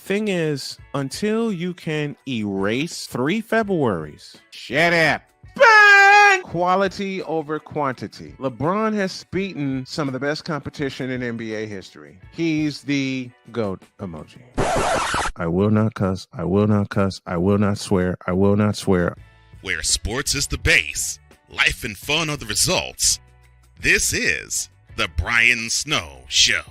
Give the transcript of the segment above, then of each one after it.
thing is, until you can erase 3 Februaries, shut up. Bang! Quality over quantity. LeBron has beaten some of the best competition in NBA history. He's the GOAT emoji. I will not cuss. I will not cuss. I will not swear. I will not swear. Where sports is the base, life and fun are the results. This is the Brian Snow Show.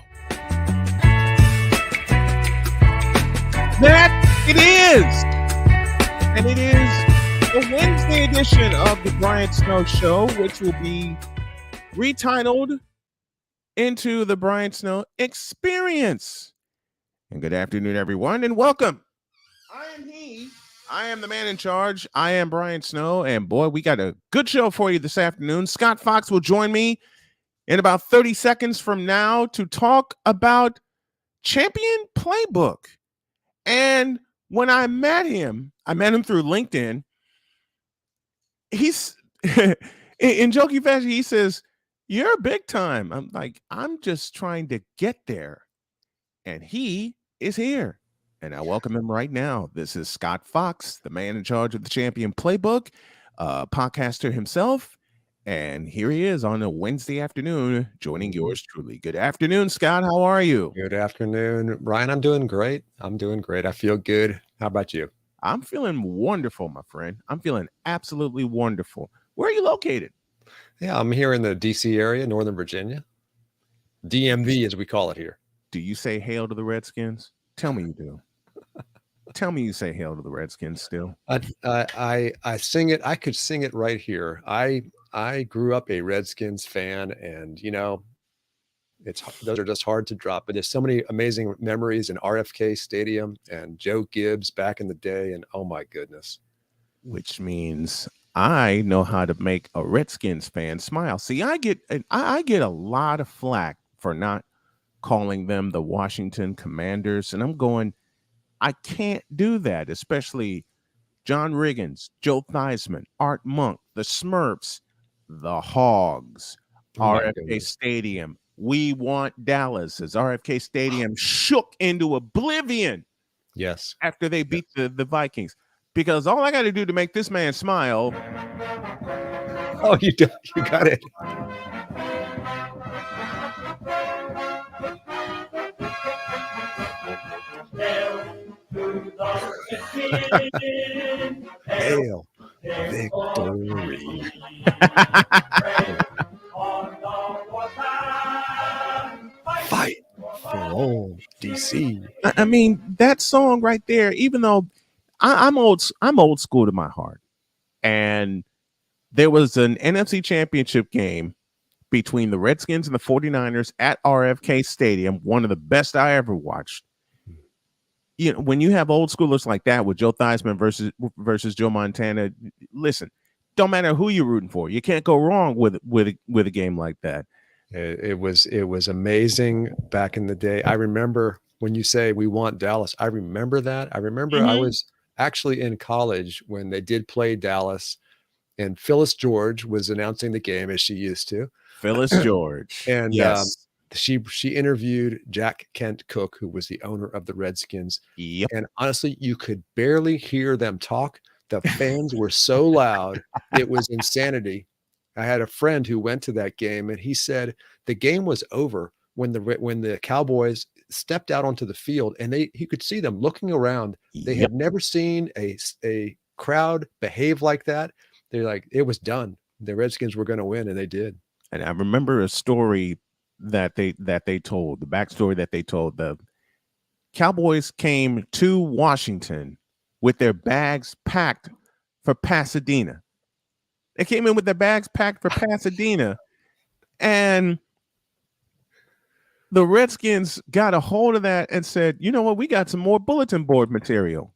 That it is. And it is the Wednesday edition of the Brian Snow Show, which will be retitled into the Brian Snow Experience. And good afternoon, everyone, and welcome. I am he. I am the man in charge. I am Brian Snow, and boy, we got a good show for you this afternoon. Scott Fox will join me in about 30 seconds from now to talk about Champion Playbook. And when I met him through LinkedIn. He's in jokey fashion. He says, "You're big time." I'm like, I'm just trying to get there. And he is here. And I welcome him right now. This is Scott Fox, the man in charge of the Champion Playbook, podcaster himself. And here he is on a Wednesday afternoon, joining yours truly. Good afternoon, Scott. How are you? Good afternoon, Ryan. I'm doing great. I feel good. How about you? I'm feeling wonderful, my friend. I'm feeling absolutely wonderful. Where are you located? Yeah, I'm here in the DC area, Northern Virginia. DMV, as we call it here. Do you say hail to the Redskins? Tell me you do. Tell me you say hail to the Redskins still. I sing it. I could sing it right here. I grew up a Redskins fan, and those are just hard to drop. But there's so many amazing memories in RFK Stadium and Joe Gibbs back in the day, and oh my goodness. Which means I know how to make a Redskins fan smile. See, I get a lot of flack for not calling them the Washington Commanders, and I'm going, I can't do that, especially John Riggins, Joe Theismann, Art Monk, the Smurfs, the Hogs, RFK Stadium. We want Dallas, as RFK Stadium shook into oblivion. Yes. After they beat the Vikings. Because all I got to do to make this man smile. Oh, you got it. Hail victory. Fight for all DC. I mean, that song right there, even though I'm old school to my heart. And there was an NFC Championship game between the Redskins and the 49ers at RFK Stadium, one of the best I ever watched. You know, when you have old schoolers like that with Joe Theismann versus Joe Montana, listen, don't matter who you're rooting for. You can't go wrong with a game like that. It was amazing back in the day. I remember when you say we want Dallas. I remember that. I remember I was actually in college when they did play Dallas, and Phyllis George was announcing the game as she used to. Phyllis George. And yes. She interviewed Jack Kent Cooke, who was the owner of the Redskins. Yep. And honestly, you could barely hear them talk. The fans were so loud. It was insanity. I had a friend who went to that game, and he said the game was over when the Cowboys stepped out onto the field, and he could see them looking around. They had never seen a crowd behave like that. They're like, it was done. The Redskins were going to win, and they did. And I remember a story that they told, the backstory that they told. The Cowboys came to Washington with their bags packed for Pasadena. They came in with their bags packed for Pasadena, and the Redskins got a hold of that and said, you know what, we got some more bulletin board material.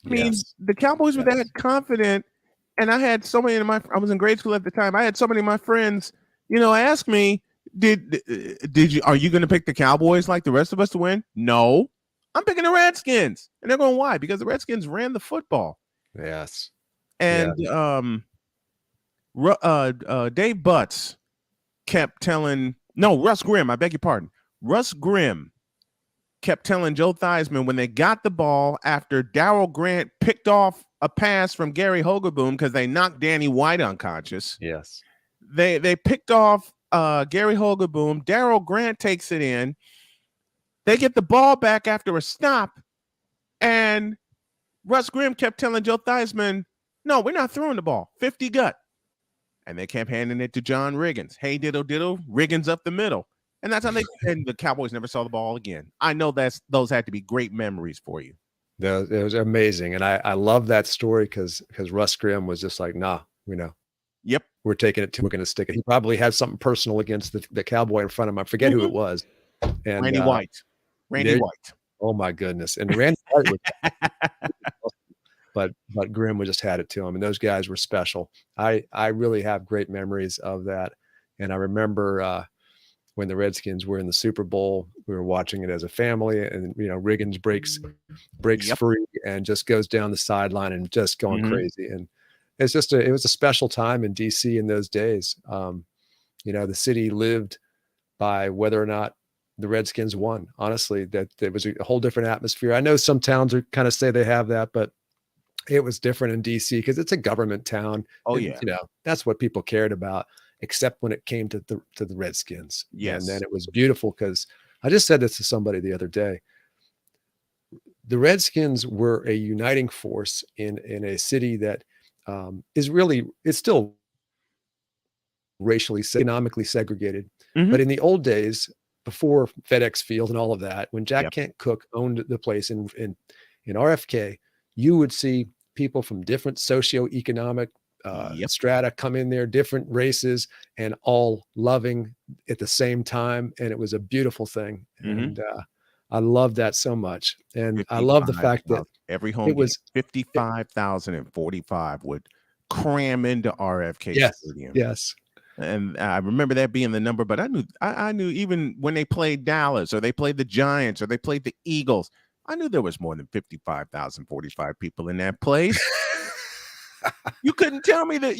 I mean, the Cowboys were that confident, and I had so many I was in grade school at the time. I had so many of my friends, ask me, are you going to pick the Cowboys like the rest of us to win? No, I'm picking the Redskins. And they're going, why? Because the Redskins ran the football. Yes. And Dave Butts kept telling, no, Russ Grimm, I beg your pardon. Russ Grimm kept telling Joe Theismann when they got the ball after Darryl Grant picked off a pass from Gary Hogaboom because they knocked Danny White unconscious. Yes. They picked off Gary Hogaboom. Darryl Grant takes it in. They get the ball back after a stop, and Russ Grimm kept telling Joe Theismann, no, we're not throwing the ball. 50 gut. And they kept handing it to John Riggins. Hey, diddle, diddle, Riggins up the middle. And that's how and the Cowboys never saw the ball again. I know those had to be great memories for you. It was amazing. And I love that story because Russ Grimm was just like, nah, we know. Yep. We're taking it we're going to stick it. He probably had something personal against the Cowboy in front of him. I forget who it was. And Randy White. White. Oh my goodness. And Randy White was but Grimm just had it to him. And those guys were special. I really have great memories of that. And I remember when the Redskins were in the Super Bowl, we were watching it as a family, and Riggins breaks free and just goes down the sideline and just going crazy. And it's just it was a special time in DC in those days. The city lived by whether or not the Redskins won. Honestly, that there was a whole different atmosphere. I know some towns are kind of say they have that, but it was different in DC because it's a government town. Oh, and, yeah. That's what people cared about, except when it came to the Redskins. Yes. And then it was beautiful because I just said this to somebody the other day. The Redskins were a uniting force in a city that it's still racially, economically segregated. But in the old days, before FedEx Field and all of that, when Jack Kent Cooke owned the place in RFK, you would see people from different socioeconomic strata come in there, different races, and all loving at the same time. And it was a beautiful thing. And I love that so much. And I love the fact that every home was 55,045 would cram into RFK Stadium. Yes. And I remember that being the number, but I knew even when they played Dallas or they played the Giants or they played the Eagles, I knew there was more than 55,045 people in that place. You couldn't tell me that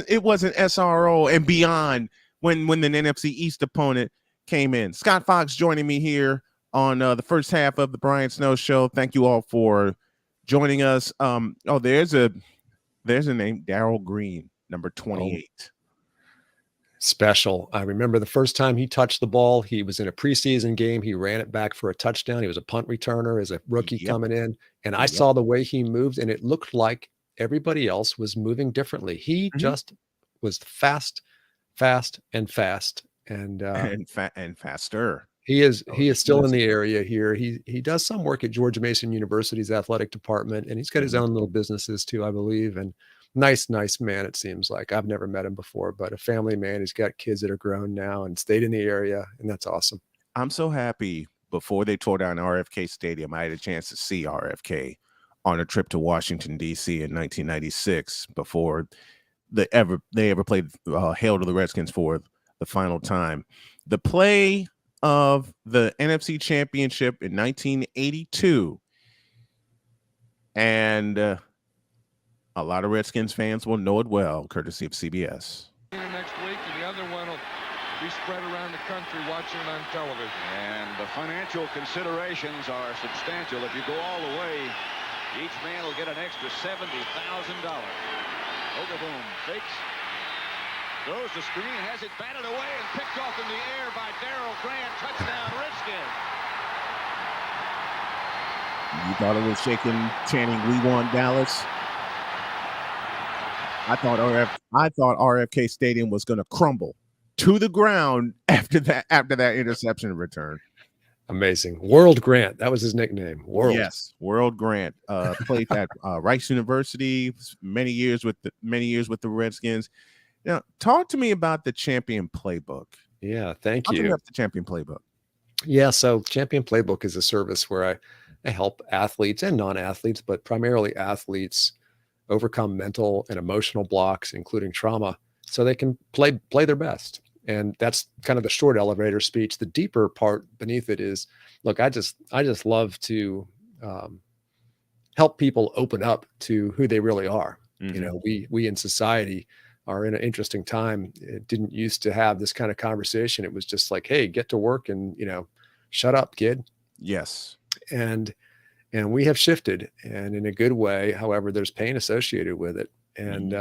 it wasn't SRO and beyond when the NFC East opponent came in. Scott Fox joining me here on the first half of the Brian Snow Show. Thank you all for joining us. There's a name, Darrell Green, number 28. Special. I remember the first time he touched the ball, he was in a preseason game. He ran it back for a touchdown. He was a punt returner as a rookie coming in. And I saw the way he moved, and it looked like everybody else was moving differently. He just was fast, and faster. He is still in the area here. He does some work at George Mason University's athletic department, and he's got his own little businesses too, I believe. And nice man, it seems like. I've never met him before, but a family man. He's got kids that are grown now and stayed in the area, and that's awesome. I'm so happy. Before they tore down RFK Stadium, I had a chance to see RFK on a trip to Washington, D.C. in 1996 before they ever played Hail to the Redskins for the final time. The play of the NFC Championship in 1982, and a lot of Redskins fans will know it well, courtesy of CBS. Next week, and the other one will be spread around the country watching it on television. And the financial considerations are substantial. If you go all the way, each man will get an extra $70,000. Hogaboom fakes, throws the screen, has it batted away and picked off in the air by Darryl Grant. Touchdown, Redskins. You thought it was shaking, chanting, "We want Dallas." I thought RFK Stadium was going to crumble to the ground after that interception return. Amazing. World Grant. That was his nickname. World. Yes. World Grant. Played at Rice University, many years with the Redskins. Now, talk to me about the Champion Playbook. Yeah. Thank you. you. Talk about the Champion Playbook. Yeah. So Champion Playbook is a service where I help athletes and non-athletes, but primarily athletes, overcome mental and emotional blocks, including trauma, so they can play their best. And that's kind of the short elevator speech. The deeper part beneath it is, look, I just love to help people open up to who they really are. We in society are in an interesting time. It didn't used to have this kind of conversation. It was just like, hey, get to work and shut up, kid. Yes. And we have shifted, and in a good way. However, there's pain associated with it. And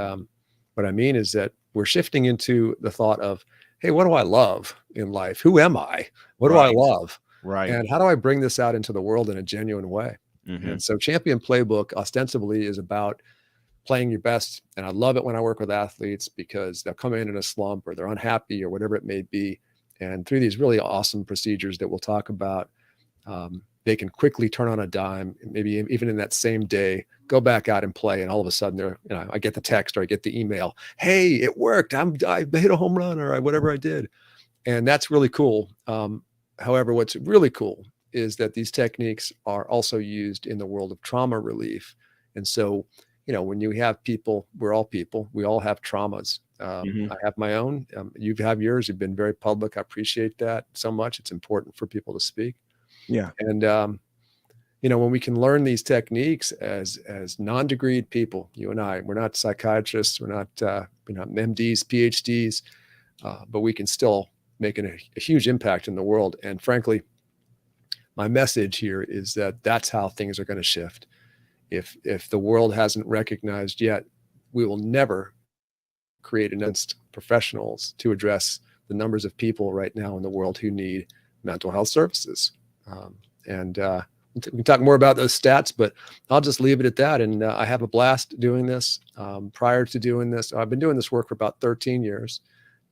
what I mean is that we're shifting into the thought of, hey, what do I love in life? Who am I? What do I Right. love? Right. And how do I bring this out into the world in a genuine way? Mhm. And so Champion Playbook ostensibly is about playing your best. And I love it when I work with athletes because they'll come in a slump or they're unhappy or whatever it may be. And through these really awesome procedures that we'll talk about, they can quickly turn on a dime, maybe even in that same day, go back out and play. And all of a sudden I get the text or I get the email, hey, it worked. I hit a home run or whatever I did. And that's really cool. However, what's really cool is that these techniques are also used in the world of trauma relief. And so, when you have people, we're all people, we all have traumas. I have my own, you have yours. You've been very public. I appreciate that so much. It's important for people to speak. Yeah. And, when we can learn these techniques as non-degreed people, you and I, we're not psychiatrists, we're not MDs, PhDs, but we can still make a huge impact in the world. And frankly, my message here is that that's how things are going to shift. If the world hasn't recognized yet, we will never create enough professionals to address the numbers of people right now in the world who need mental health services. We can talk more about those stats, but I'll just leave it at that. And I have a blast doing this. Prior to doing this, I've been doing this work for about 13 years.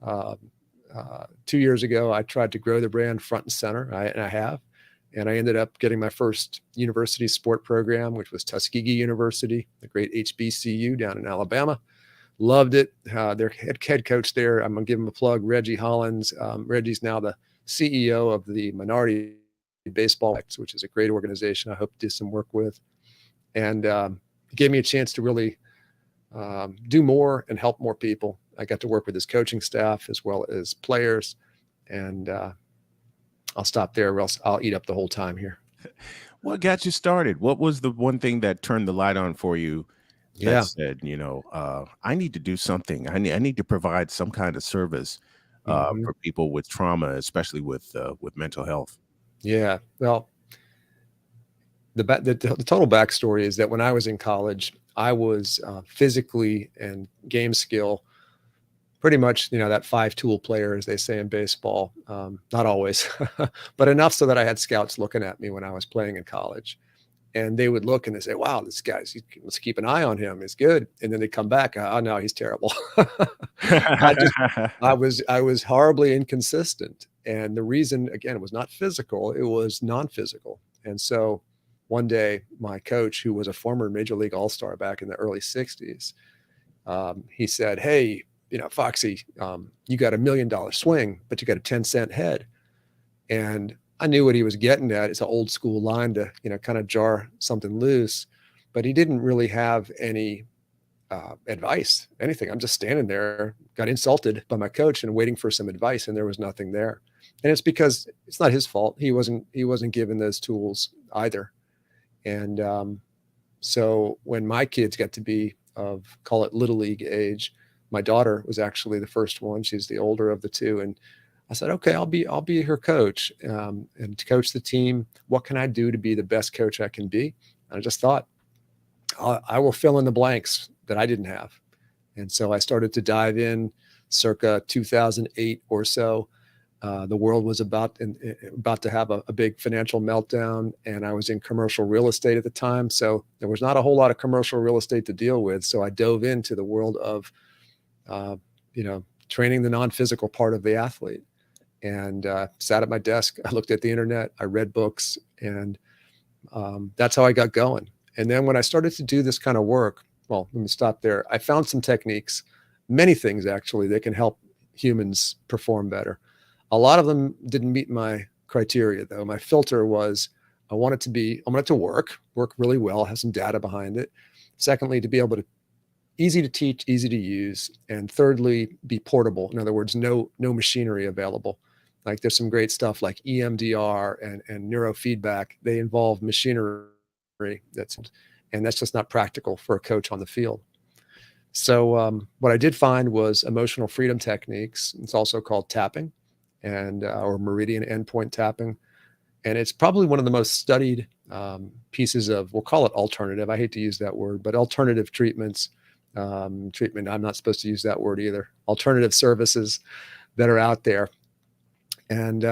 2 years ago, I tried to grow the brand front and center, and I have. And I ended up getting my first university sport program, which was Tuskegee University, the great HBCU down in Alabama. Loved it. Their head coach there, I'm going to give him a plug, Reggie Hollins. Reggie's now the CEO of the Minority Baseball, which is a great organization I hope to do some work with. And it gave me a chance to really do more and help more people. I got to work with his coaching staff as well as players. And I'll stop there or else I'll eat up the whole time here. What got you started? What was the one thing that turned the light on for you that said, I need to do something. I need to provide some kind of service for people with trauma, especially with mental health. Yeah. Well, the total backstory is that when I was in college, I was physically and game skill pretty much, that 5-tool player, as they say in baseball. Not always, but enough so that I had scouts looking at me when I was playing in college. And they would look and they say, wow, this guy's, let's keep an eye on him. He's good. And then they come back. Oh no, he's terrible. I was horribly inconsistent. And the reason, again, it was not physical, it was non-physical. And so one day my coach, who was a former Major League All-Star back in the early 60s, he said, hey, Foxy, you got $1 million swing, but you got a 10-cent head. And I knew what he was getting at. It's an old school line to, kind of jar something loose, but he didn't really have any advice, anything. I'm just standing there, got insulted by my coach and waiting for some advice, and there was nothing there. And it's because it's not his fault. He wasn't given those tools either. And so when my kids got to be of, call it little league age, my daughter was actually the first one. She's the older of the two. And I said, okay, I'll be her coach and to coach the team. What can I do to be the best coach I can be? And I just thought, I will fill in the blanks that I didn't have. And so I started to dive in circa 2008 or so. The world was about to have a big financial meltdown, and I was in commercial real estate at the time. So there was not a whole lot of commercial real estate to deal with. So I dove into the world of, training the non-physical part of the athlete. And sat at my desk. I looked at the internet. I read books, and that's how I got going. And then when I started to do this kind of work, well, let me stop there. I found some techniques, many things actually, that can help humans perform better. A lot of them didn't meet my criteria, though. My filter was I want it to work really well, have some data behind it. Secondly, to be able to easy to teach, easy to use, and thirdly, be portable. In other words, no machinery available. Like there's some great stuff like EMDR and neurofeedback. They involve machinery that's just not practical for a coach on the field. So what I did find was emotional freedom techniques. It's also called tapping or meridian endpoint tapping. And it's probably one of the most studied pieces of, we'll call it alternative. I hate to use that word, but alternative treatments, treatment. I'm not supposed to use that word either. Alternative services that are out there. And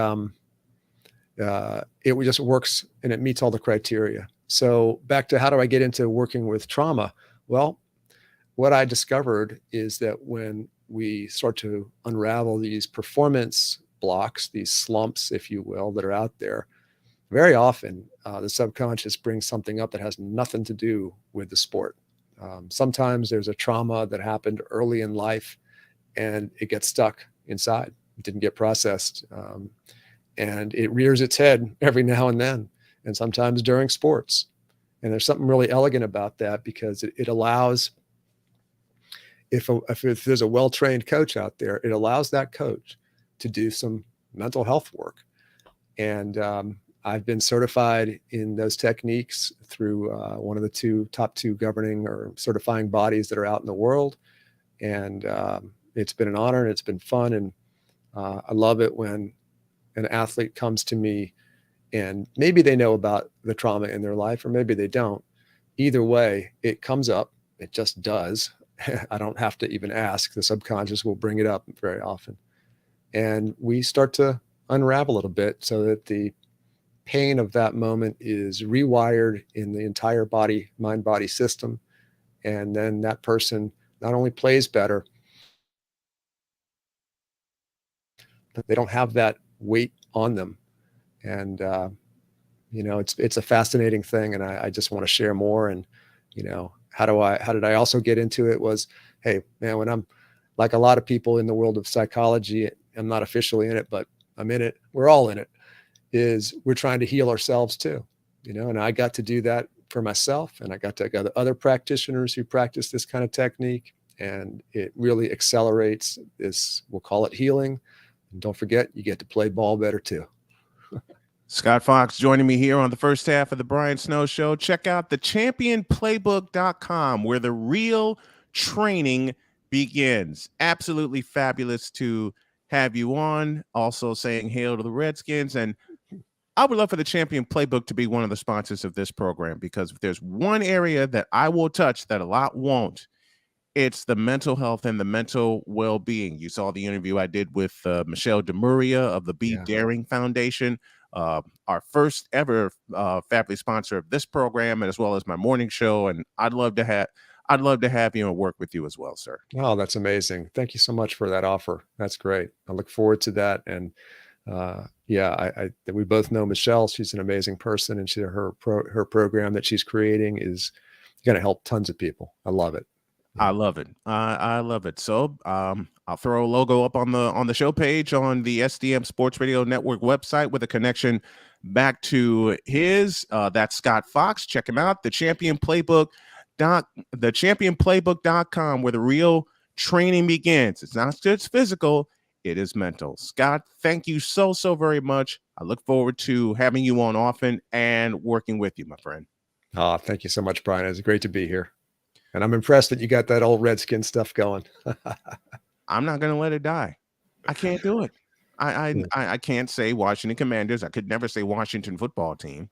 it just works and it meets all the criteria. So back to how do I get into working with trauma? Well, what I discovered is that when we start to unravel these performance blocks, these slumps, if you will, that are out there, very often the subconscious brings something up that has nothing to do with the sport. Sometimes there's a trauma that happened early in life and it gets stuck inside. It didn't get processed. And it rears its head every now and then, and sometimes during sports. And there's something really elegant about that, because it allows, if there's a well-trained coach out there, it allows that coach to do some mental health work. And I've been certified in those techniques through one of the top two governing or certifying bodies that are out in the world. And it's been an honor and it's been fun. And I love it when an athlete comes to me and maybe they know about the trauma in their life or maybe they don't. Either way, it comes up. It just does. I don't have to even ask. The subconscious will bring it up very often. And we start to unravel it a bit so that the pain of that moment is rewired in the entire body, mind-body system. And then that person not only plays better, but they don't have that weight on them. And, it's a fascinating thing. And I just want to share more. And, how did I also get into it was, hey, man, when I'm like a lot of people in the world of psychology, I'm not officially in it, but I'm in it. We're all in it. Is we're trying to heal ourselves too, and I got to do that for myself. And I got other practitioners who practice this kind of technique, and it really accelerates this, we'll call it healing. And don't forget, you get to play ball better too. Scott Fox joining me here on the first half of the Brian Snow Show. Check out the championplaybook.com, where the real training begins. Absolutely fabulous to have you on. Also saying hail to the Redskins. And I would love for the Champion Playbook to be one of the sponsors of this program, because if there's one area that I will touch that a lot won't, it's the mental health and the mental well-being. You saw the interview I did with Michelle DeMuria of the Be Daring Foundation, our first ever family sponsor of this program, and as well as my morning show. And I'd love to have you and work with you as well, sir. Oh, that's amazing. Thank you so much for that offer. That's great. I look forward to that. And we both know Michelle. She's an amazing person, and her program that she's creating is going to help tons of people. I love it. I love it. I love it. So I'll throw a logo up on the show page on the SDM Sports Radio Network website with a connection back to his. That's Scott Fox. Check him out. The championplaybook.com, where the real training begins. It's not just physical, it is mental. Scott, thank you so very much. I look forward to having you on often and working with you, my friend. Oh, thank you so much, Brian. It's great to be here. And I'm impressed that you got that old Redskin stuff going. I'm not going to let it die. I can't do it. I can't say Washington Commanders. I could never say Washington football team,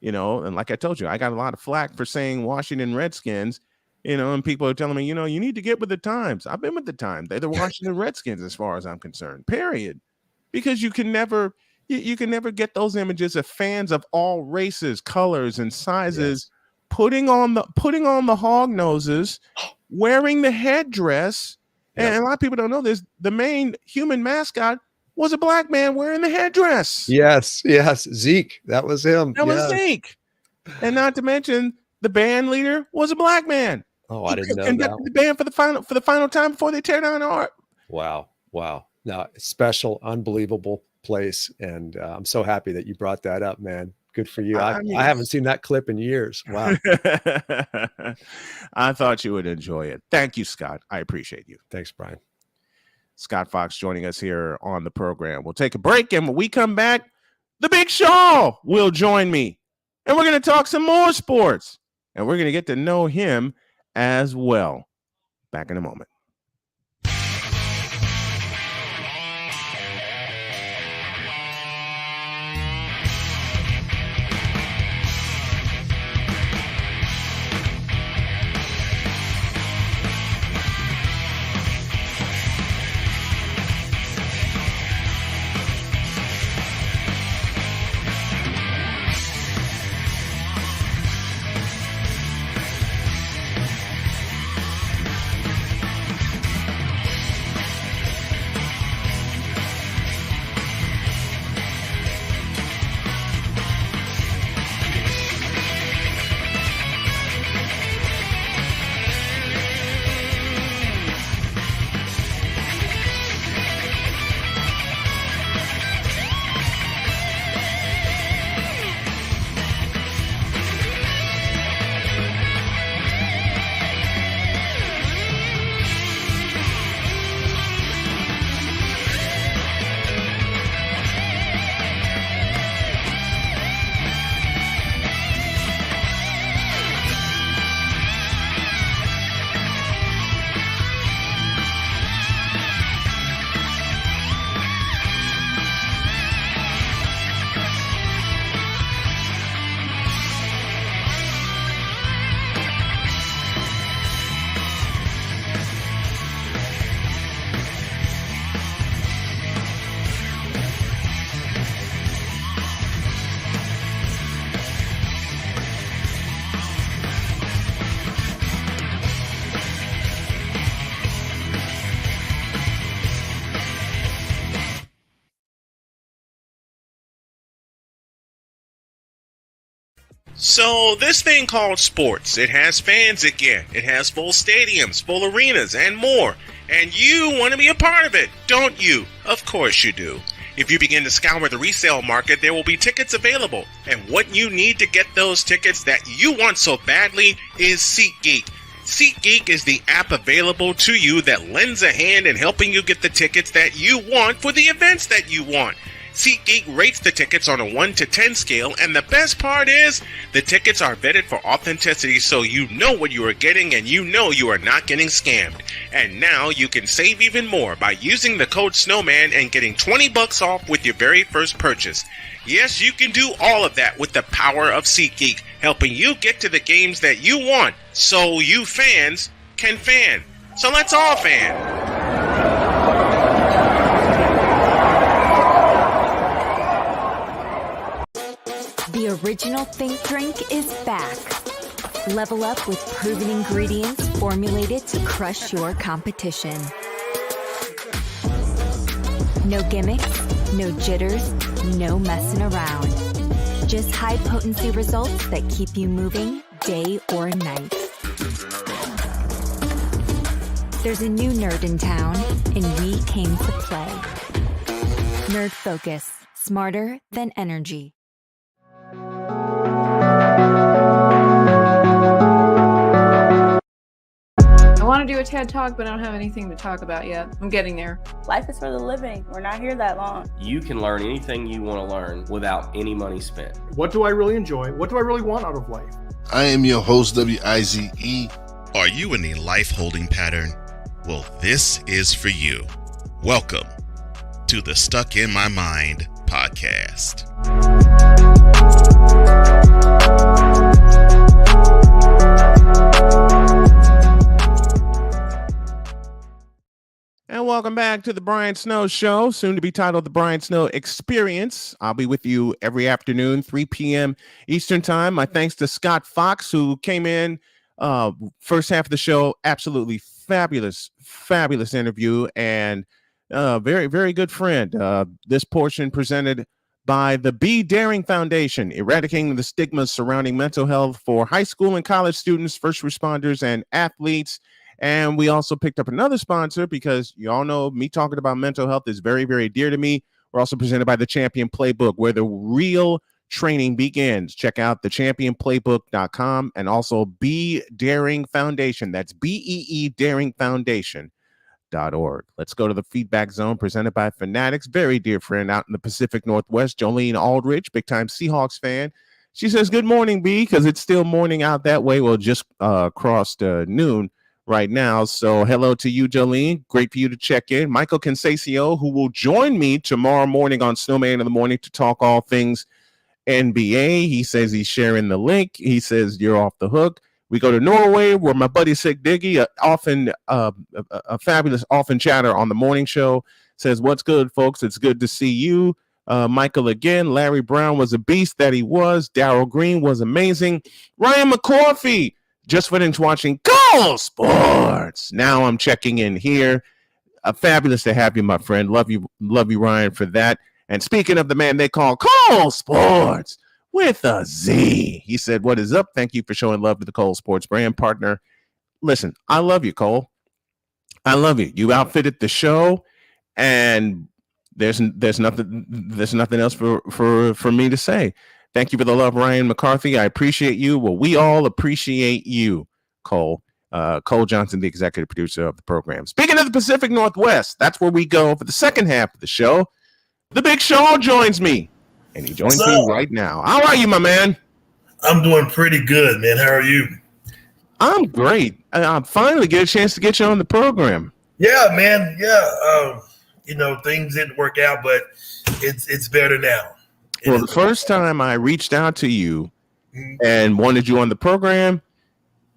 and like I told you, I got a lot of flack for saying Washington Redskins, and people are telling me, you need to get with the times. I've been with the times. They're the Washington Redskins as far as I'm concerned, period. Because you can never get those images of fans of all races, colors, and sizes putting on the hog noses, wearing the headdress. And a lot of people don't know this. The main human mascot was a black man wearing the headdress. Yes. Zeke. That was him. That was Zeke. And not to mention the band leader was a black man. Oh, I didn't know that. The band for the final time before they tear down the art. Wow. No, special, unbelievable place. And I'm so happy that you brought that up, man. Good for you. I haven't seen that clip in years. Wow. I thought you would enjoy it. Thank you, Scott. I appreciate you. Thanks, Brian. Scott Fox joining us here on the program. We'll take a break, and when we come back, the Big Shaw will join me. And we're going to talk some more sports. And we're going to get to know him as well. Back in a moment. So this thing called sports, it has fans again. It has full stadiums, full arenas, and more. And you want to be a part of it, don't you? Of course you do. If you begin to scour the resale market, there will be tickets available. And what you need to get those tickets that you want so badly is SeatGeek. SeatGeek is the app available to you that lends a hand in helping you get the tickets that you want for the events that you want. SeatGeek rates the tickets on a 1 to 10 scale, and the best part is the tickets are vetted for authenticity, so you know what you are getting and you know you are not getting scammed. And now you can save even more by using the code SNOWMAN and getting $20 off with your very first purchase. Yes, you can do all of that with the power of SeatGeek, helping you get to the games that you want, so you fans can fan. So let's all fan. The original Think Drink is back. Level up with proven ingredients formulated to crush your competition. No gimmicks, no jitters, no messing around. Just high potency results that keep you moving day or night. There's a new nerd in town, and we came to play. Nerd Focus, smarter than energy. I want to do a TED Talk, but I don't have anything to talk about yet. I'm getting there. Life is for the living. We're not here that long. You can learn anything you want to learn without any money spent. What do I really enjoy? What do I really want out of life? I am your host, W-I-Z-E. Are you in a life holding pattern? Well, this is for you. Welcome to the Stuck in My Mind podcast. And welcome back to the Brian Snow Show, soon to be titled The Brian Snow Experience. I'll be with you every afternoon, 3 p.m. Eastern Time. My thanks to Scott Fox, who came in first half of the show. Absolutely fabulous interview, and very, very good friend. This portion presented by the Be Daring Foundation, eradicating the stigmas surrounding mental health for high school and college students, first responders, and athletes. And we also picked up another sponsor because you all know me talking about mental health is very, very dear to me. We're also presented by the Champion Playbook, where the real training begins. Check out thechampionplaybook.com and also Be Daring Foundation. That's BEE Daring Foundation.org. Let's go to the feedback zone presented by Fanatics. Very dear friend out in the Pacific Northwest, Jolene Aldrich, big time Seahawks fan. She says, good morning, B, because it's still morning out that way. Well, just crossed noon right now. So hello to you, Jolene. Great for you to check in. Michael Consacio, who will join me tomorrow morning on Snowman in the Morning to talk all things NBA. He says he's sharing the link. He says you're off the hook. We go to Norway, where my buddy Sig Diggy, a fabulous often chatter on the morning show, says, what's good, folks? It's good to see you. Michael again. Larry Brown was a beast that he was. Darryl Green was amazing. Ryan McCorfey just finished watching Cole Sports. Now I'm checking in here. Fabulous to have you, my friend. Love you, Ryan, for that. And speaking of the man they call Cole Sports with a Z, he said, what is up? Thank you for showing love to the Cole Sports brand partner. Listen, I love you, Cole. I love you. You outfitted the show, and there's nothing else for me to say. Thank you for the love, Ryan McCarthy. I appreciate you. Well, we all appreciate you, Cole. Cole Johnson, the executive producer of the program. Speaking of the Pacific Northwest, that's where we go for the second half of the show. The Big Shaw joins me, and he joins me right now. How are you, my man? I'm doing pretty good, man. How are you? I'm great. I finally get a chance to get you on the program. Yeah, man. Yeah. Things didn't work out, but it's better now. Well, the first time I reached out to you and wanted you on the program,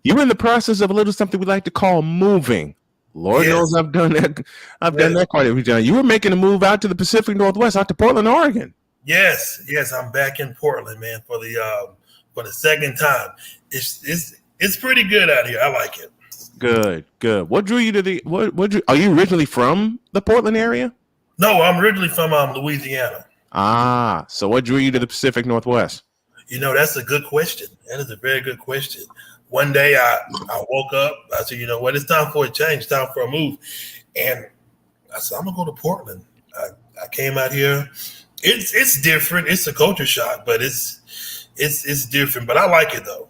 you were in the process of a little something we like to call moving. Lord knows I've done that. I've done that quite a few times. You were making a move out to the Pacific Northwest, out to Portland, Oregon. Yes. I'm back in Portland, man, for the second time. It's pretty good out here. I like it. Good. What drew you to are you originally from the Portland area? No, I'm originally from Louisiana. So what drew you to the Pacific Northwest? That's a good question. That is a very good question. One day I woke up. I said, you know what? It's time for a change. Time for a move. And I said, I'm gonna go to Portland. I came out here. It's different. It's a culture shock, but it's different. But I like it though.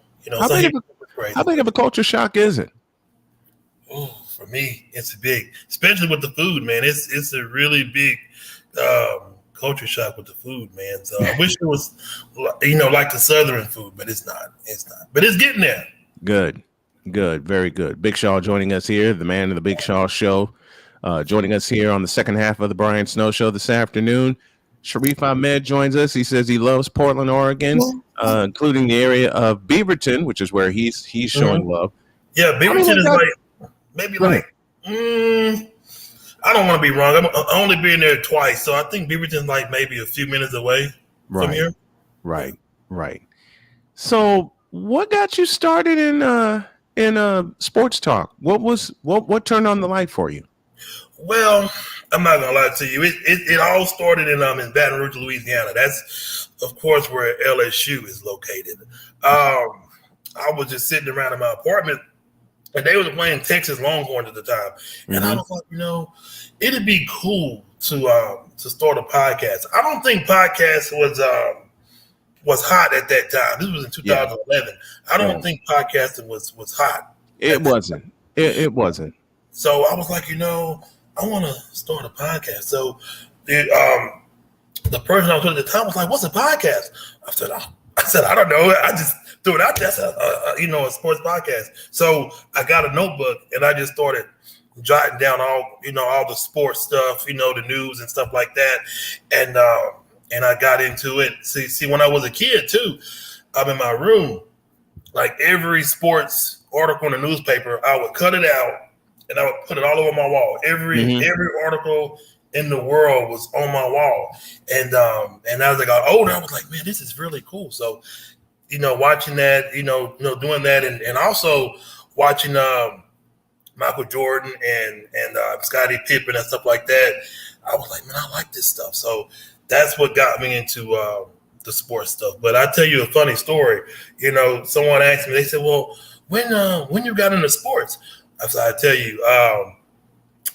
How big of a culture shock is it? Oh, for me, it's big, especially with the food, man. It's a really big culture shock with the food, man. So I wish it was, like the Southern food, but it's not. It's not. But it's getting there. Good, very good. Big Shaw joining us here, the man of the Big Shaw Show, joining us here on the second half of the Brian Snow Show this afternoon. Sharif Ahmed joins us. He says he loves Portland, Oregon, including the area of Beaverton, which is where he's showing love. Yeah, Beaverton is I don't want to be wrong. I'm only been there twice, so I think Beaverton's like maybe a few minutes away from here. Right. So, what got you started in sports talk? What turned on the light for you? Well, I'm not gonna lie to you. It all started in Baton Rouge, Louisiana. That's, of course, where LSU is located. I was just sitting around in my apartment, and they were playing Texas Longhorns at the time, and I was like, it'd be cool to start a podcast. I don't think podcast was hot at that time. This was in 2011. Yeah. I don't think podcasting was hot. It wasn't. It wasn't. So I was like, I want to start a podcast. So the person I was with at the time was like, "What's a podcast?" I said, "I don't know." I just threw it out there. I said, a sports podcast. So I got a notebook and I just started jotting down all the sports stuff, the news and stuff like that. And I got into it. See, when I was a kid too, I'm in my room, like every sports article in the newspaper, I would cut it out and I would put it all over my wall. Every article in the world was on my wall. And as I got older, I was like, man, this is really cool. So, watching that, doing that, and also watching Michael Jordan and Scottie Pippen and stuff like that, I was like, man, I like this stuff. So that's what got me into the sports stuff. But I tell you a funny story. Someone asked me, they said, well, when you got into sports? I said, I tell you,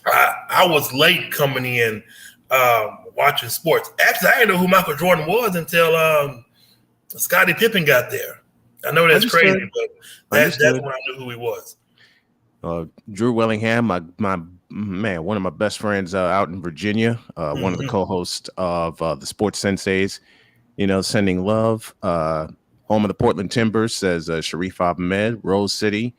I was late coming in watching sports. Actually, I didn't know who Michael Jordan was until Scottie Pippen got there. I know that's crazy, but that's when I knew who he was. Drew Willingham, my man, one of my best friends out in Virginia, one of the co-hosts of the Sports Senseis, sending love. Home of the Portland Timbers, says Sharif Ahmed, Rose City.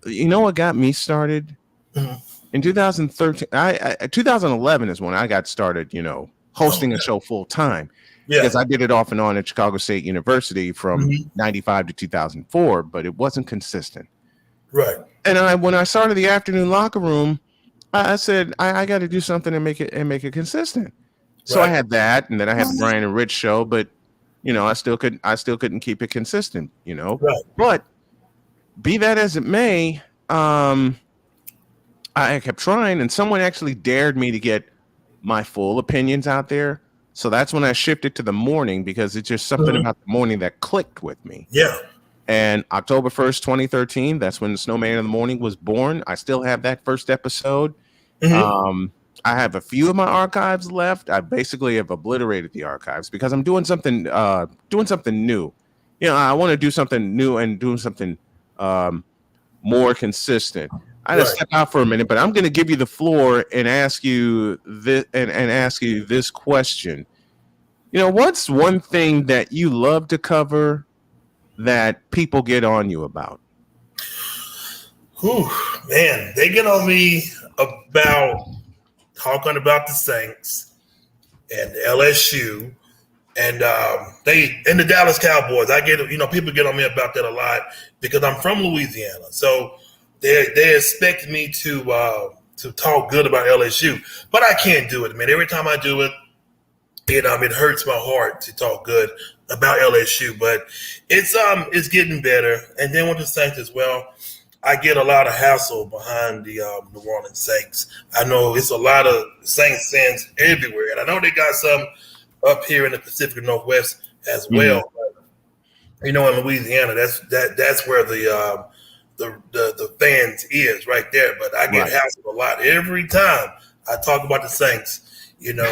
You know what got me started? In 2013, 2011 is when I got started, hosting a show full time. Yeah. Because I did it off and on at Chicago State University from 95 to 2004, but it wasn't consistent. Right. And when I started the afternoon locker room, I said I got to do something and make it consistent. So I had that, and then I had the Brian and Rich show, but I still couldn't keep it consistent. Right. But be that as it may, I kept trying, and someone actually dared me to get my full opinions out there. So that's when I shifted to the morning, because it's just something about the morning that clicked with me. Yeah. And October 1st, 2013, that's when the Snowman in the Morning was born. I still have that first episode. I have a few of my archives left. I basically have obliterated the archives because I'm doing something new. I want to do something new and do something more consistent. I had to step out for a minute, but I'm going to give you the floor and ask you this and ask you this question. What's one thing that you love to cover that people get on you about? Man, they get on me about talking about the Saints and LSU and the Dallas Cowboys. I get, people get on me about that a lot because I'm from Louisiana. So they expect me to talk good about LSU, but I can't do it, man. Every time I do it, it hurts my heart to talk good about LSU, but it's getting better. And then with the Saints as well, I get a lot of hassle behind the New Orleans Saints. I know it's a lot of Saints fans everywhere, and I know they got some up here in the Pacific Northwest as well. You know, in Louisiana, that's where the fans is right there. But I get hassled a lot every time I talk about the Saints. You know,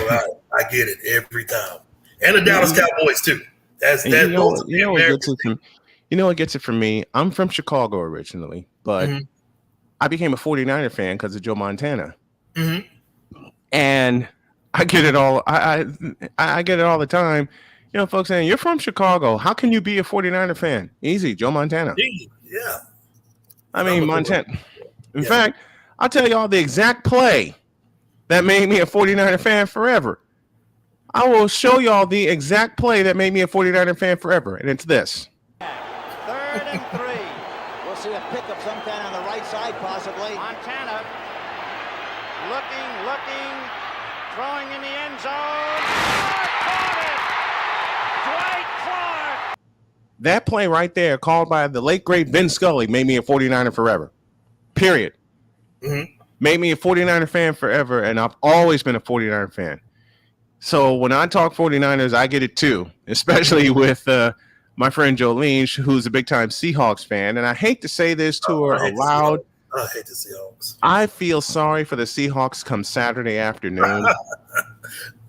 I get it every time, and the Dallas Cowboys too. You know what gets it from me? I'm from Chicago originally, but I became a 49er fan because of Joe Montana. And I get it all. I get it all the time. You know, folks saying, you're from Chicago. How can you be a 49er fan? Easy, Joe Montana. Yeah. I mean, Montana. In fact, I'll tell y'all the exact play that made me a 49er fan forever. I will show y'all the exact play that made me a 49er fan forever, and it's this. 3rd and 3. We'll see a pickup sometime on the right side, possibly. Montana looking, throwing in the end zone. Caught it! Dwight Clark! That play right there, called by the late, great Vin Scully, made me a 49er forever. Period. Made me a 49er fan forever, and I've always been a 49er fan. So when I talk 49ers, I get it too, especially with my friend Jolene, who's a big-time Seahawks fan. And I hate to say this to her aloud. I hate the Seahawks. I feel sorry for the Seahawks come Saturday afternoon.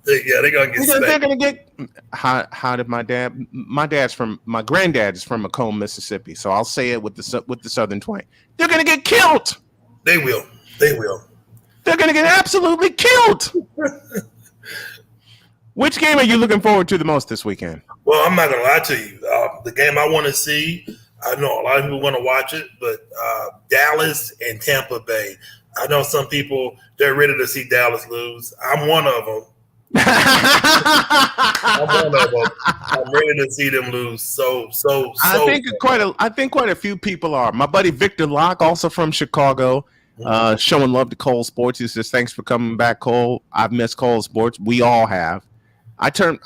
They're gonna get. They're gonna get. How did my granddad is from Macomb, Mississippi. So I'll say it with the Southern twang. They're gonna get killed. They will. They're gonna get absolutely killed. Which game are you looking forward to the most this weekend? Well, I'm not gonna lie to you. The game I want to see. I know a lot of people want to watch it, but Dallas and Tampa Bay. I know some people, they're ready to see Dallas lose. I'm one of them. I'm ready to see them lose. So. I think quite a few people are. My buddy Victor Locke, also from Chicago, showing love to Cole Sports. He says, "Thanks for coming back, Cole. I've missed Cole Sports. We all have." I turned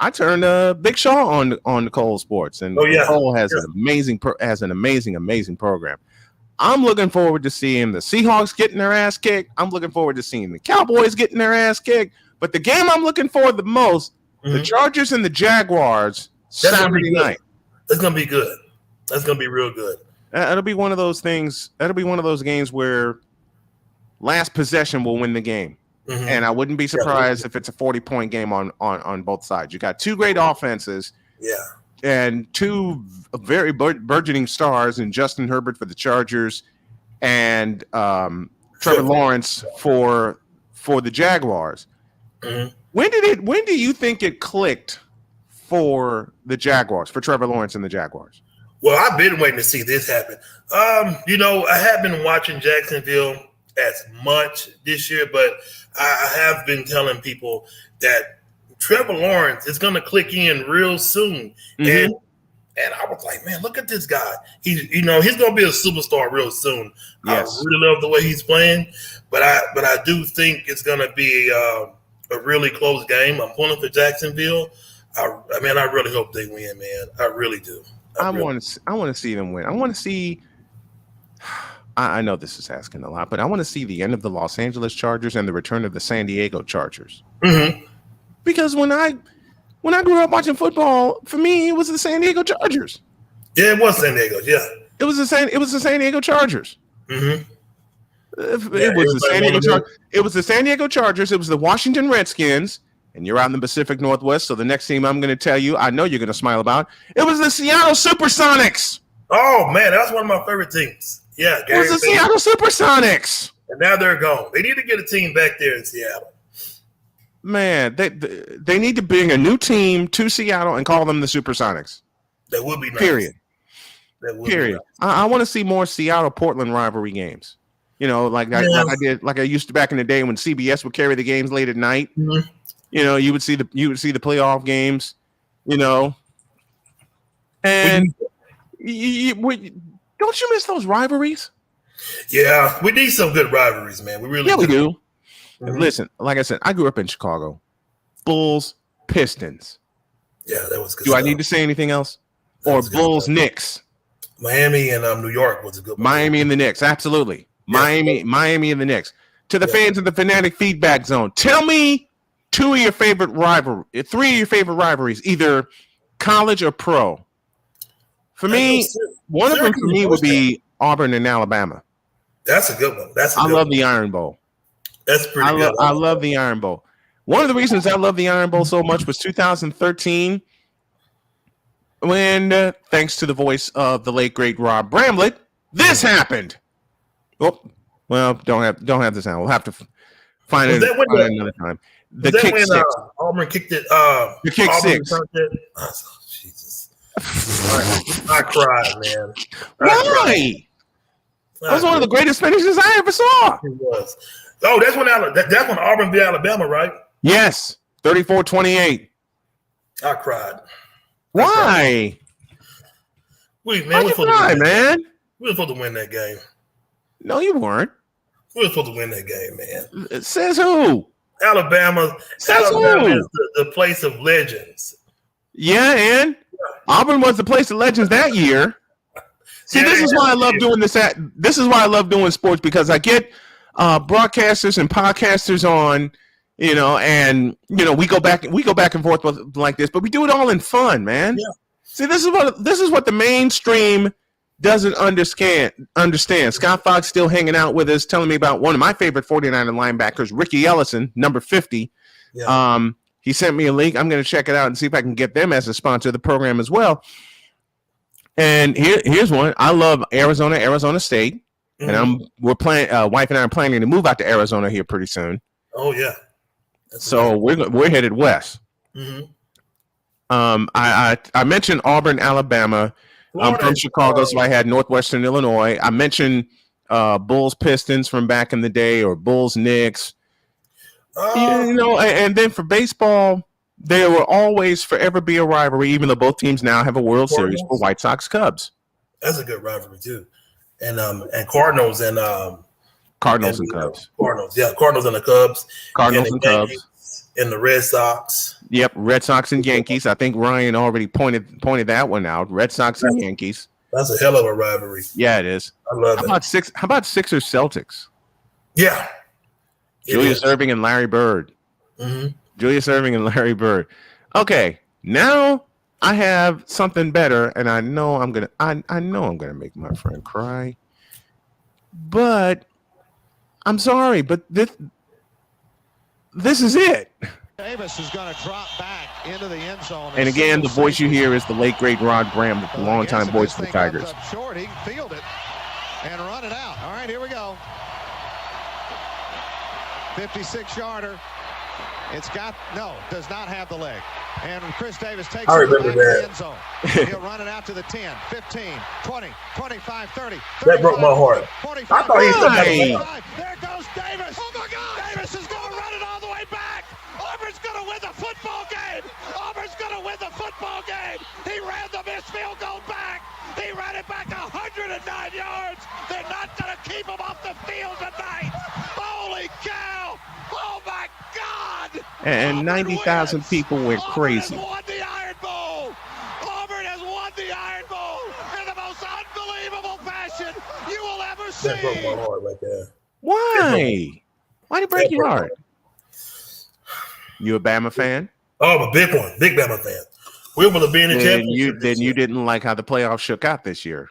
Big Shaw on Cole Sports, and Cole has an amazing program. I'm looking forward to seeing the Seahawks getting their ass kicked. I'm looking forward to seeing the Cowboys getting their ass kicked. But the game I'm looking for the most, the Chargers and the Jaguars, Saturday night. That's gonna be good. That's gonna be real good. It'll be one of those things. That'll be one of those games where last possession will win the game. And I wouldn't be surprised if it's a 40-point game on both sides. You got two great offenses, and two very burgeoning stars in Justin Herbert for the Chargers and Trevor Lawrence for the Jaguars. When do you think it clicked for the Jaguars, for Trevor Lawrence and the Jaguars? Well, I've been waiting to see this happen. I have been watching Jacksonville as much this year, but I have been telling people that Trevor Lawrence is going to click in real soon. And I was like, man, look at this guy. He's going to be a superstar real soon. Yes. I really love the way he's playing, but I do think it's going to be a really close game. I'm pulling for Jacksonville. I really hope they win, man. I really do. I want to see them win. I want to see. I know this is asking a lot, but I want to see the end of the Los Angeles Chargers and the return of the San Diego Chargers. Because when I grew up watching football, for me, it was the San Diego Chargers. Yeah, it was San Diego. Yeah, it was the San Diego Chargers. It was the San Diego Chargers. It was the Washington Redskins. And you're out in the Pacific Northwest, so the next team I'm going to tell you, I know you're going to smile about, it was the Seattle Supersonics. Oh, man, that's one of my favorite teams. Yeah. It was the Seattle Supersonics. And now they're gone. They need to get a team back there in Seattle. Man, they need to bring a new team to Seattle and call them the Supersonics. That would be nice. Period. Period. Nice. I want to see more Seattle-Portland rivalry games. You know, like I used to back in the day when CBS would carry the games late at night. You know, you would see the playoff games, you know, and don't you miss those rivalries? Yeah, we need some good rivalries, man. We really do. Listen, like I said, I grew up in Chicago. Bulls, Pistons. Yeah, that was good. Do I need to say anything else? Or Bulls, Knicks? Miami and New York was a good one. Miami and the Knicks, absolutely. Yeah. Miami and the Knicks. To the fans of the Fanatic Feedback Zone, tell me three of your favorite rivalries, either college or pro, For me, one of them for me would be Auburn and Alabama. That's a good one. I love the Iron Bowl. That's pretty good. I love the Iron Bowl. One of the reasons I love the Iron Bowl so much was 2013, when, thanks to the voice of the late great Rob Bramlett, this happened. Oh, well, don't have this now. We'll have to find it another time. The kick when, six. Auburn kicked it. The kick six. Oh, Jesus. I cried, man. Why? That was one of the greatest finishes I ever saw. It was. Oh, that's when Auburn beat Alabama, right? Yes, 34-28. I cried. Why? We man, we were supposed to win that game. No, you weren't. We were supposed to win that game, man. It says who? Alabama is the place of legends. Yeah, and Auburn was the place of legends that year. See, this is why I love doing this. This is why I love doing sports, because I get broadcasters and podcasters on, and we go back and forth like this, but we do it all in fun, man. Yeah. See, this is what the mainstream doesn't understand. Scott Fox still hanging out with us, telling me about one of my favorite 49er linebackers, Ricky Ellison, number 50. Yeah. He sent me a link. I'm going to check it out and see if I can get them as a sponsor of the program as well. And here's one. I love Arizona State, and we're planning. Wife and I are planning to move out to Arizona here pretty soon. Oh yeah. So we're headed west. Mm-hmm. I mentioned Auburn, Alabama. I'm from Chicago, so I had Northwestern Illinois. I mentioned Bulls Pistons from back in the day, or Bulls Knicks. And then for baseball, there will always forever be a rivalry, even though both teams now have a World Series, for White Sox Cubs. That's a good rivalry too, and Cardinals and Cardinals and Cubs. Cardinals and the Cubs. Cardinals and Cubs. And the Red Sox. Yep, Red Sox and Yankees. I think Ryan already pointed that one out. Red Sox and Yankees. That's a hell of a rivalry. Yeah, it is. I love it. How about Sixers Celtics? Yeah. Julius Erving and Larry Bird. Mm-hmm. Julius Erving and Larry Bird. Okay, now I have something better, and I know I'm gonna make my friend cry. But I'm sorry, but this is it. Davis is going to drop back into the end zone. And again, the voice you hear is the late great Rod Bramlett, the longtime voice of the Tigers. Short, he can field it and run it out. All right, here we go. 56-yarder. Does not have the leg. And Chris Davis takes it back to the end zone. He'll run it out to the 10, 15, 20, 25, 30. That broke my heart. 45, I thought he said that. There goes Davis. Oh, my God. Davis is going to run it all the way back. Auburn's going to win the football game. Auburn's going to win the football game. He ran the missed field goal back. He ran it back 109 yards. They're not going to keep him off the field tonight. Holy cow. Oh, my God. And 90,000 people went crazy. Auburn has won the Iron Bowl. Auburn has won the Iron Bowl in the most unbelievable fashion you will ever see. That broke my heart right there. Why? Why did it break your heart? You a Bama fan? Oh, I'm a big one. Big Bama fan. We were going to be in the championship. Then you didn't like how the playoffs shook out this year.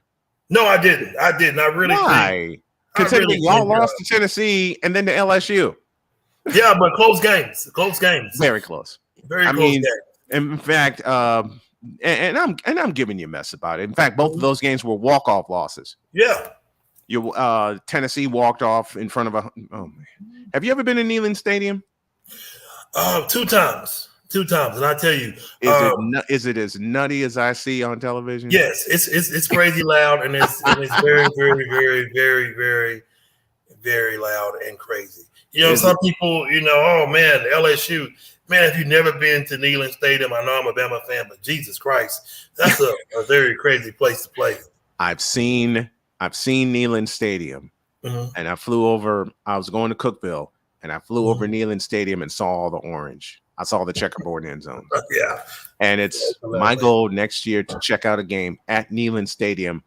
No, I didn't. I really Why? Considering y'all lost to Tennessee and then to LSU. Yeah, but close games. Very close. Very close games. In fact, and I'm giving you a mess about it. In fact, both of those games were walk-off losses. Yeah. Tennessee walked off in front of oh man. Have you ever been in Neyland Stadium? 2 times. 2 times, and I tell you, is it as nutty as I see on television? Yes, it's crazy loud, and it's very, very, very, very, very, very loud and crazy. Some people, oh man, LSU, man, if you've never been to Neyland Stadium, I know I'm a Bama fan, but Jesus Christ, that's a very crazy place to play. I've seen Neyland Stadium, and I flew over. I was going to Cookeville, and I flew over Neyland Stadium and saw all the orange. I saw the checkerboard end zone. Yeah, and it's my goal next year to check out a game at Neyland Stadium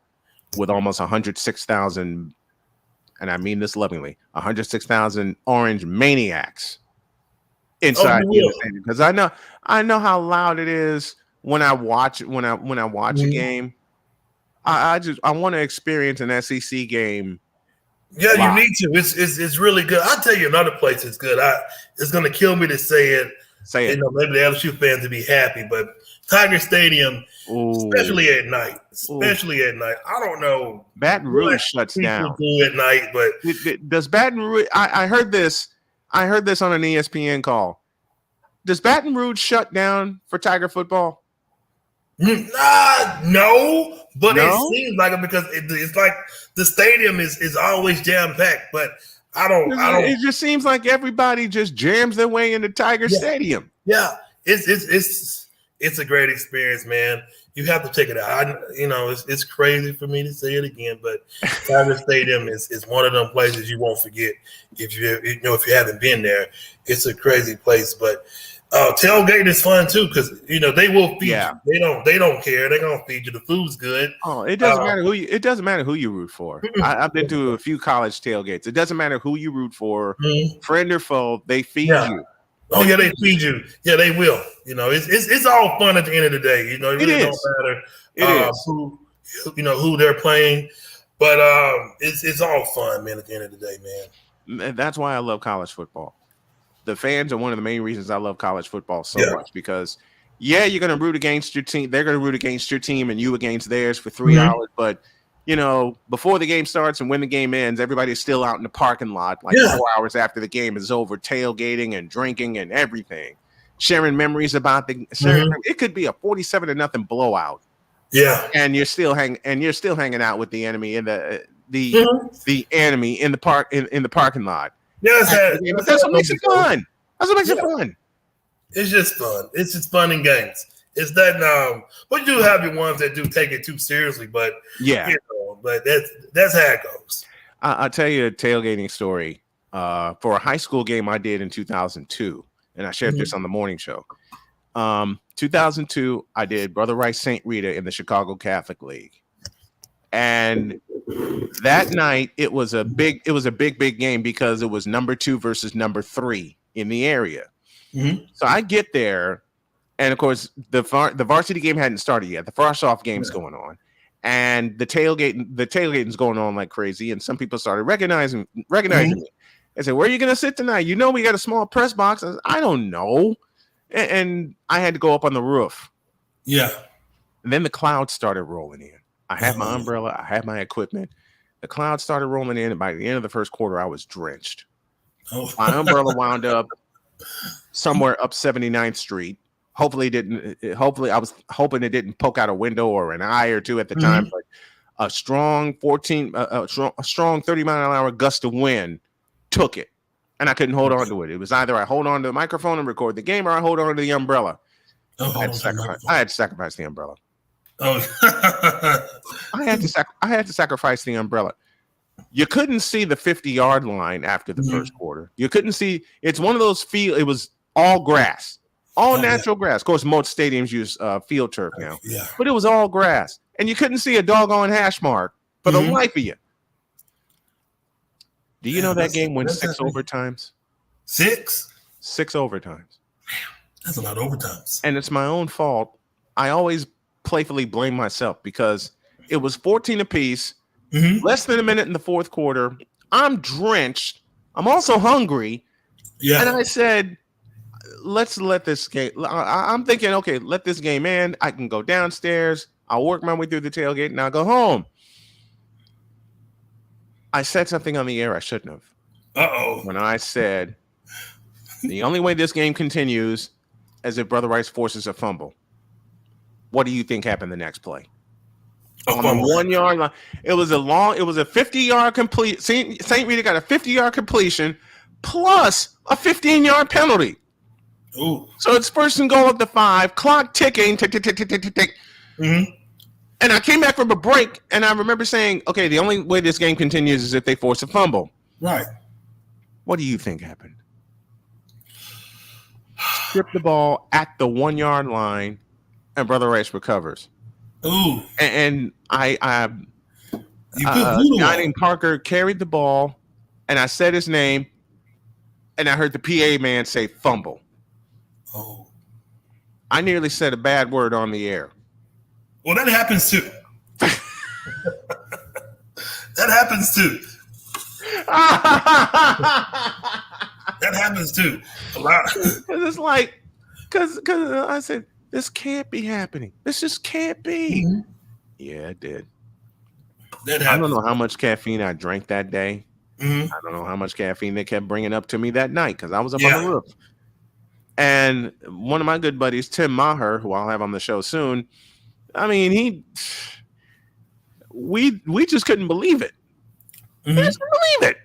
with almost 106,000. And I mean this lovingly, 106,000 orange maniacs inside the stadium, because I know how loud it is when I watch a game, I want to experience an SEC game. Yeah, you need to. It's really good. I'll tell you another place that's good. It's gonna kill me to say it. Say it. Maybe the LSU fans would be happy, but Tiger Stadium, especially at night. I don't know. Baton Rouge shuts down. Do at night, but does Baton Rouge? I heard this. I heard this on an ESPN call. Does Baton Rouge shut down for Tiger football? No, but it seems like it because it's like the stadium is always jam packed. But I don't. It just seems like everybody just jams their way into Tiger Stadium. Yeah, it's a great experience, man. You have to check it out. It's crazy for me to say it again, but Tiger Stadium is one of them places you won't forget if you haven't been there. It's a crazy place, but. Tailgate is fun too because they will feed you. They don't care. They're gonna feed you. The food's good. Oh, it doesn't matter who it doesn't matter who you root for. I've been to a few college tailgates. It doesn't matter who you root for, friend or foe. They feed you. Oh yeah, they feed you. Yeah, they will. It's all fun at the end of the day. It really don't matter. It is who they're playing, but it's all fun, man. At the end of the day, man. That's why I love college football. The fans are one of the main reasons I love college football so much because, you're going to root against your team. They're going to root against your team and you against theirs for 3 hours. But, before the game starts and when the game ends, everybody's still out in the parking lot 4 hours after the game is over, tailgating and drinking and everything, sharing memories about it could be a 47-0 blowout. Yeah, and you're still hanging out with the enemy in the enemy in the parking lot. Yes, but that's what makes it fun. That's what makes it fun. It's just fun. It's just fun and games. It's that but you do have your ones that do take it too seriously, but but that's how it goes. I'll tell you a tailgating story. For a high school game I did in 2002, and I shared this on the morning show. 2002, I did Brother Rice St. Rita in the Chicago Catholic League. And that night it was a big game because it was number 2 versus number 3 in the area. So I get there, and of course the varsity game hadn't started yet. The Frost-Off game's going on, and the tailgating's going on like crazy. And some people started recognizing me. I said, "Where are you going to sit tonight? We got a small press box." I said, "I don't know," and I had to go up on the roof. Yeah, and then the clouds started rolling in. I had my umbrella. I had my equipment. The clouds started rolling in, and by the end of the first quarter, I was drenched. My umbrella wound up somewhere up 79th Street. Hopefully, I was hoping it didn't poke out a window or an eye or two at the time. But a strong 30-mile-an-hour gust of wind took it, and I couldn't hold on to it. It was either I hold on to the microphone and record the game, or I hold on to the umbrella. I had to sacrifice the umbrella. I had to sacrifice the umbrella. You couldn't see the 50-yard line after the first quarter. You couldn't see. It's one of those field. It was all grass, all natural grass. Of course, most stadiums use field turf now, but it was all grass, and you couldn't see a doggone hash mark for the life of you. Do you know that game went 6 overtimes? 6 overtimes. Man, that's a lot of overtimes. And it's my own fault. I always playfully blame myself because it was 14 apiece, less than a minute in the fourth quarter. I'm drenched. I'm also hungry. Yeah. And I said, let's let this game. I'm thinking, okay, let this game end. I can go downstairs. I'll work my way through the tailgate and I'll go home. I said something on the air I shouldn't have. Uh-oh. When I said, the only way this game continues is if Brother Rice forces a fumble. What do you think happened the next play? On the 1 yard line, it was a 50-yard complete. St. Rita got a 50-yard completion plus a 15-yard penalty. Ooh. So it's first and goal at the 5, clock ticking, tick, tick, tick, tick, tick, tick. And I came back from a break, and I remember saying, okay, the only way this game continues is if they force a fumble. Right. What do you think happened? Strip the ball at the 1 yard line. And Brother Rice recovers. Ooh. And I guy named Parker carried the ball, and I said his name, and I heard the PA man say fumble. Oh. I nearly said a bad word on the air. Well, that happens too. That happens too. That happens too. A lot. Because it's like, because I said, this can't be happening. This just can't be. Mm-hmm. Yeah, it did. That I don't know how much caffeine I drank that day. Mm-hmm. I don't know how much caffeine they kept bringing up to me that night because I was up on the roof. And one of my good buddies, Tim Maher, who I'll have on the show soon, I mean, we just couldn't believe it. Mm-hmm. We just couldn't believe it.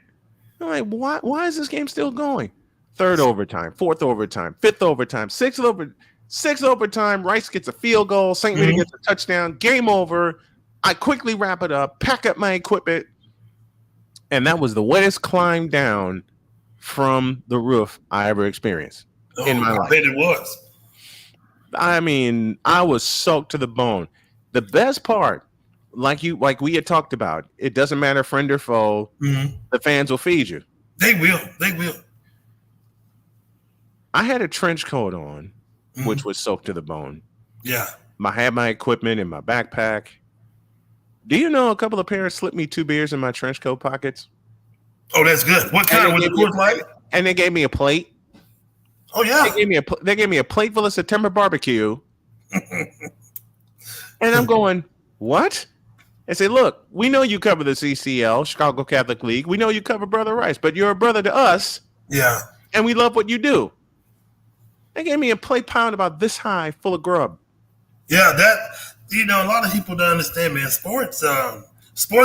I'm like, why is this game still going? Third overtime, fourth overtime, fifth overtime, sixth overtime. Rice gets a field goal. St. Rita gets a touchdown. Game over. I quickly wrap it up, pack up my equipment, and that was the wettest climb down from the roof I ever experienced in my life. I bet it was. I mean, I was soaked to the bone. The best part, like we had talked about, it doesn't matter friend or foe. Mm-hmm. The fans will feed you. They will. They will. I had a trench coat on, which was soaked to the bone. Yeah. I had my equipment in my backpack. Do you know a couple of parents slipped me 2 beers in my trench coat pockets? Oh, that's good. What kind? Was it Coors Light? And they gave me a plate. Oh yeah. They gave me a plate full of September barbecue. And I'm going, what? I say, look, we know you cover the CCL, Chicago Catholic League. We know you cover Brother Rice, but you're a brother to us. Yeah. And we love what you do. They gave me a plate pound about this high full of grub. Yeah, a lot of people don't understand, man. Sports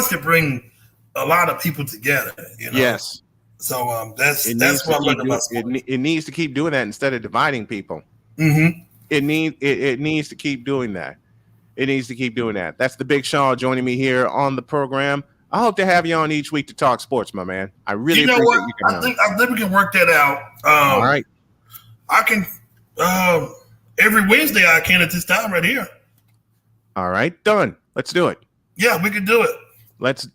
can bring a lot of people together. Yes. So that's what I'm looking about. It needs to keep doing that instead of dividing people. Mm-hmm. It needs to keep doing that. It needs to keep doing that. That's the Big Shaw joining me here on the program. I hope to have you on each week to talk sports, my man. I really appreciate you coming on. I think we can work that out. All right. I can every Wednesday I can at this time right here. All right, done. Let's do it. Yeah, we can do it. Let's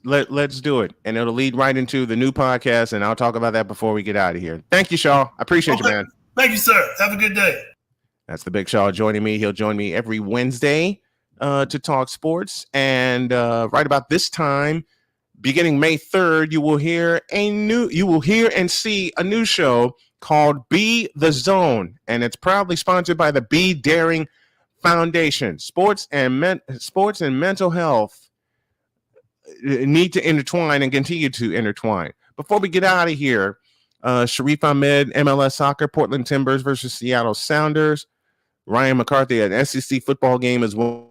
do it, and it'll lead right into the new podcast, and I'll talk about that before we get out of here. Thank you, Shaw. I appreciate you, man. Thank you, sir. Have a good day. That's the Big Shaw joining me. He'll join me every Wednesday to talk sports, and right about this time, beginning May 3rd, you will hear and see a new show called Be the Zone, and it's proudly sponsored by the Be Daring Foundation. Sports and mental health need to intertwine and continue to intertwine. Before we get out of here, Sharif Ahmed, MLS Soccer, Portland Timbers versus Seattle Sounders. Ryan McCarthy, an SEC football game as well.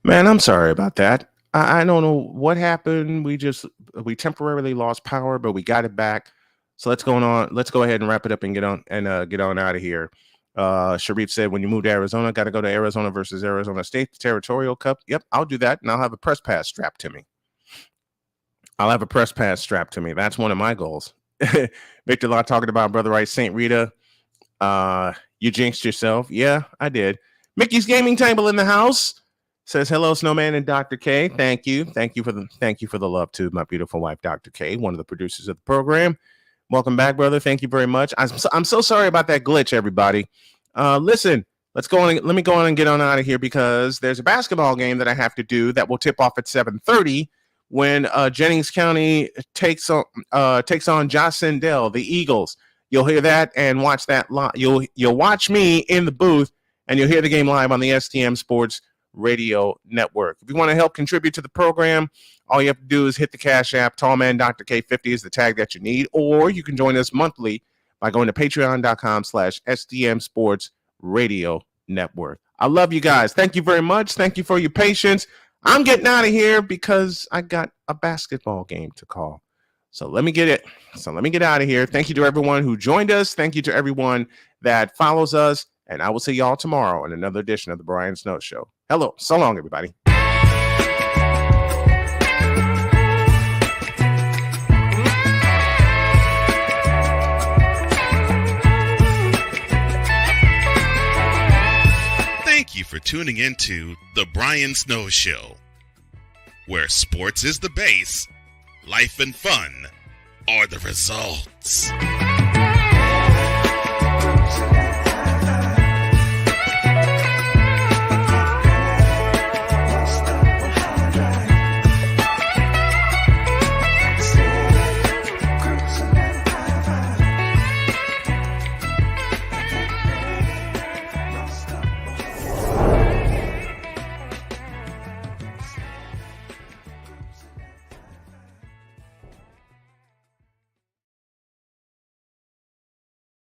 Man, I'm sorry about that. I don't know what happened. We temporarily lost power, but we got it back. So let's go ahead and wrap it up and get on out of here. Sharif said, when you move to Arizona, got to go to Arizona versus Arizona State, the Territorial Cup. Yep, I'll do that, and I'll have a press pass strapped to me. That's one of my goals. Victor Law talking about Brother Rice, St. Rita. You jinxed yourself. Yeah, I did. Mickey's Gaming Table in the house. Says hello, Snowman and Dr. K. Thank you for the love to my beautiful wife, Dr. K, one of the producers of the program. Welcome back, brother. Thank you very much. I'm so sorry about that glitch, everybody. Listen, let me go on and get on out of here because there's a basketball game that I have to do that will tip off at 7:30 when Jennings County takes on Josh Sindel, the Eagles. You'll hear that and watch that live. You'll watch me in the booth, and you'll hear the game live on the STM Sports Radio Network. If you want to help contribute to the program, all you have to do is hit the Cash App. Tallman Dr. K50 is the tag that you need, or you can join us monthly by going to patreon.com/STM Sports Radio Network. I love you guys. Thank you very much. Thank you for your patience. I'm getting out of here because I got a basketball game to call. So let me get out of here. Thank you to everyone who joined us. Thank you to everyone that follows us. And I will see y'all tomorrow in another edition of the Brian Snow Show. Hello. So long, everybody. Thank you for tuning into The Brian Snow Show, where sports is the base, life and fun are the results.